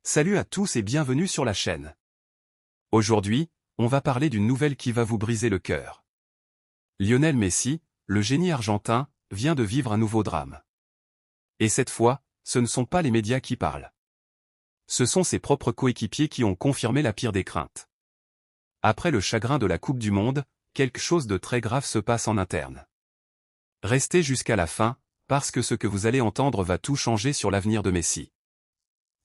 Salut à tous et bienvenue sur la chaîne. Aujourd'hui, on va parler d'une nouvelle qui va vous briser le cœur. Lionel Messi, le génie argentin, vient de vivre un nouveau drame. Et cette fois, ce ne sont pas les médias qui parlent. Ce sont ses propres coéquipiers qui ont confirmé la pire des craintes. Après le chagrin de la Coupe du Monde, quelque chose de très grave se passe en interne. Restez jusqu'à la fin, parce que ce que vous allez entendre va tout changer sur l'avenir de Messi.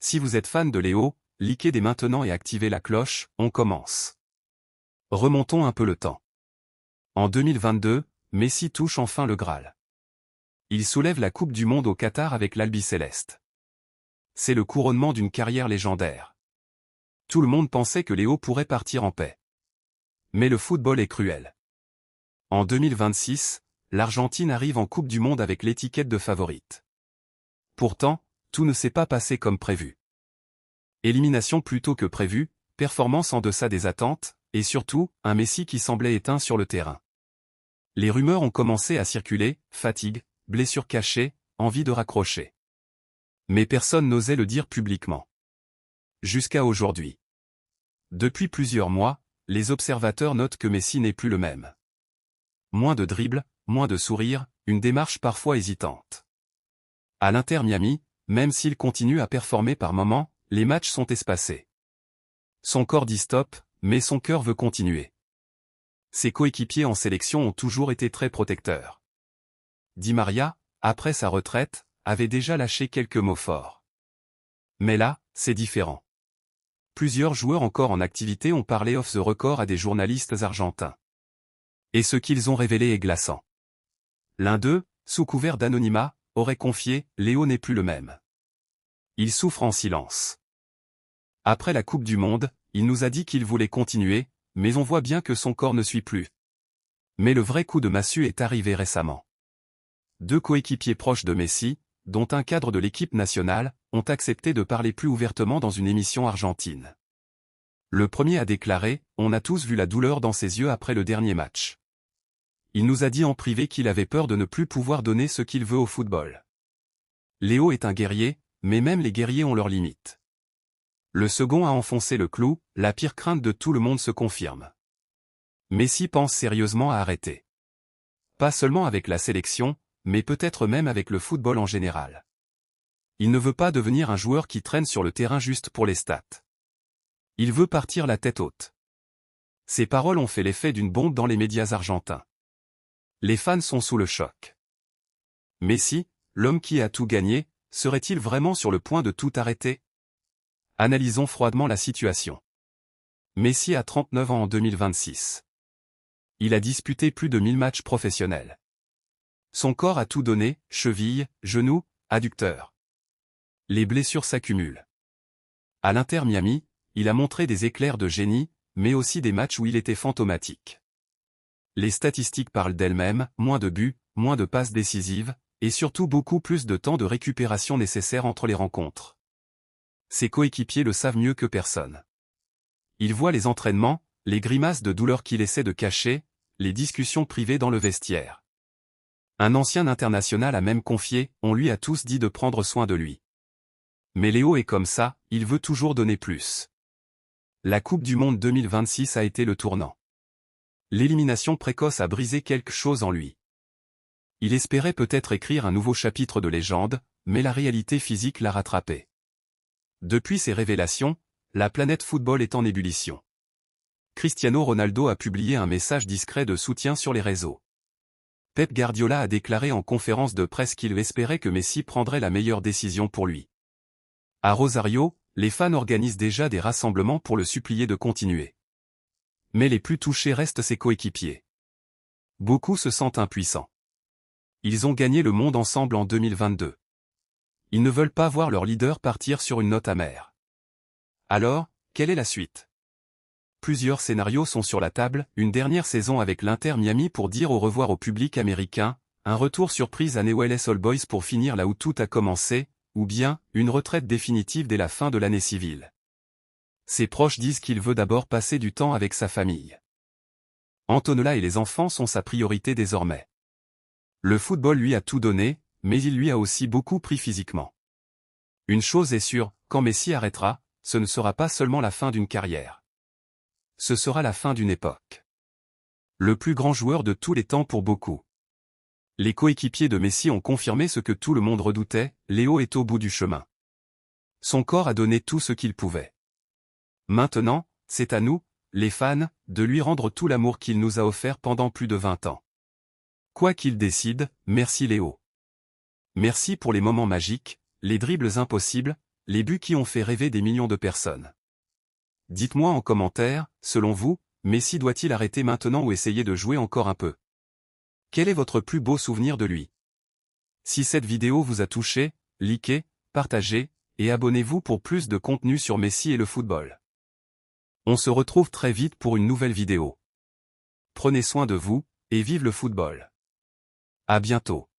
Si vous êtes fan de Léo, likez dès maintenant et activez la cloche, on commence. Remontons un peu le temps. En 2022, Messi touche enfin le Graal. Il soulève la Coupe du Monde au Qatar avec l'Albi-Céleste. C'est le couronnement d'une carrière légendaire. Tout le monde pensait que Léo pourrait partir en paix. Mais le football est cruel. En 2026, l'Argentine arrive en Coupe du Monde avec l'étiquette de favorite. Pourtant, tout ne s'est pas passé comme prévu. Élimination plutôt que prévue, performance en deçà des attentes, et surtout, un Messi qui semblait éteint sur le terrain. Les rumeurs ont commencé à circuler, fatigue, blessure cachée, envie de raccrocher. Mais personne n'osait le dire publiquement. Jusqu'à aujourd'hui. Depuis plusieurs mois, les observateurs notent que Messi n'est plus le même. Moins de dribbles, moins de sourires, une démarche parfois hésitante. À l'Inter Miami, même s'il continue à performer par moments, les matchs sont espacés. Son corps dit stop, mais son cœur veut continuer. Ses coéquipiers en sélection ont toujours été très protecteurs. Di Maria, après sa retraite, avait déjà lâché quelques mots forts. Mais là, c'est différent. Plusieurs joueurs encore en activité ont parlé off the record à des journalistes argentins. Et ce qu'ils ont révélé est glaçant. L'un d'eux, sous couvert d'anonymat, aurait confié « Léo n'est plus le même ». Il souffre en silence. Après la Coupe du Monde, il nous a dit qu'il voulait continuer, mais on voit bien que son corps ne suit plus. Mais le vrai coup de massue est arrivé récemment. Deux coéquipiers proches de Messi, dont un cadre de l'équipe nationale, ont accepté de parler plus ouvertement dans une émission argentine. Le premier a déclaré « On a tous vu la douleur dans ses yeux après le dernier match. Il nous a dit en privé qu'il avait peur de ne plus pouvoir donner ce qu'il veut au football. Léo est un guerrier, mais même les guerriers ont leurs limites. » Le second a enfoncé le clou, la pire crainte de tout le monde se confirme. Messi pense sérieusement à arrêter. Pas seulement avec la sélection, mais peut-être même avec le football en général. Il ne veut pas devenir un joueur qui traîne sur le terrain juste pour les stats. Il veut partir la tête haute. Ces paroles ont fait l'effet d'une bombe dans les médias argentins. Les fans sont sous le choc. Messi, l'homme qui a tout gagné, serait-il vraiment sur le point de tout arrêter? Analysons froidement la situation. Messi a 39 ans en 2026. Il a disputé plus de 1000 matchs professionnels. Son corps a tout donné, cheville, genou, adducteur. Les blessures s'accumulent. À l'Inter Miami, il a montré des éclairs de génie, mais aussi des matchs où il était fantomatique. Les statistiques parlent d'elles-mêmes, moins de buts, moins de passes décisives, et surtout beaucoup plus de temps de récupération nécessaire entre les rencontres. Ses coéquipiers le savent mieux que personne. Ils voient les entraînements, les grimaces de douleur qu'il essaie de cacher, les discussions privées dans le vestiaire. Un ancien international a même confié « On lui a tous dit de prendre soin de lui. » Mais Léo est comme ça, il veut toujours donner plus. La Coupe du Monde 2026 a été le tournant. L'élimination précoce a brisé quelque chose en lui. Il espérait peut-être écrire un nouveau chapitre de légende, mais la réalité physique l'a rattrapé. Depuis ces révélations, la planète football est en ébullition. Cristiano Ronaldo a publié un message discret de soutien sur les réseaux. Pep Guardiola a déclaré en conférence de presse qu'il espérait que Messi prendrait la meilleure décision pour lui. À Rosario, les fans organisent déjà des rassemblements pour le supplier de continuer. Mais les plus touchés restent ses coéquipiers. Beaucoup se sentent impuissants. Ils ont gagné le monde ensemble en 2022. Ils ne veulent pas voir leur leader partir sur une note amère. Alors, quelle est la suite? Plusieurs scénarios sont sur la table, une dernière saison avec l'Inter Miami pour dire au revoir au public américain, un retour surprise à Newell's Old Boys pour finir là où tout a commencé, ou bien, une retraite définitive dès la fin de l'année civile. Ses proches disent qu'il veut d'abord passer du temps avec sa famille. Antonella et les enfants sont sa priorité désormais. Le football lui a tout donné, mais il lui a aussi beaucoup pris physiquement. Une chose est sûre, quand Messi arrêtera, ce ne sera pas seulement la fin d'une carrière. Ce sera la fin d'une époque. Le plus grand joueur de tous les temps pour beaucoup. Les coéquipiers de Messi ont confirmé ce que tout le monde redoutait, Léo est au bout du chemin. Son corps a donné tout ce qu'il pouvait. Maintenant, c'est à nous, les fans, de lui rendre tout l'amour qu'il nous a offert pendant plus de 20 ans. Quoi qu'il décide, merci Léo. Merci pour les moments magiques, les dribbles impossibles, les buts qui ont fait rêver des millions de personnes. Dites-moi en commentaire, selon vous, Messi doit-il arrêter maintenant ou essayer de jouer encore un peu? Quel est votre plus beau souvenir de lui? Si cette vidéo vous a touché, likez, partagez, et abonnez-vous pour plus de contenu sur Messi et le football. On se retrouve très vite pour une nouvelle vidéo. Prenez soin de vous, et vive le football. À bientôt.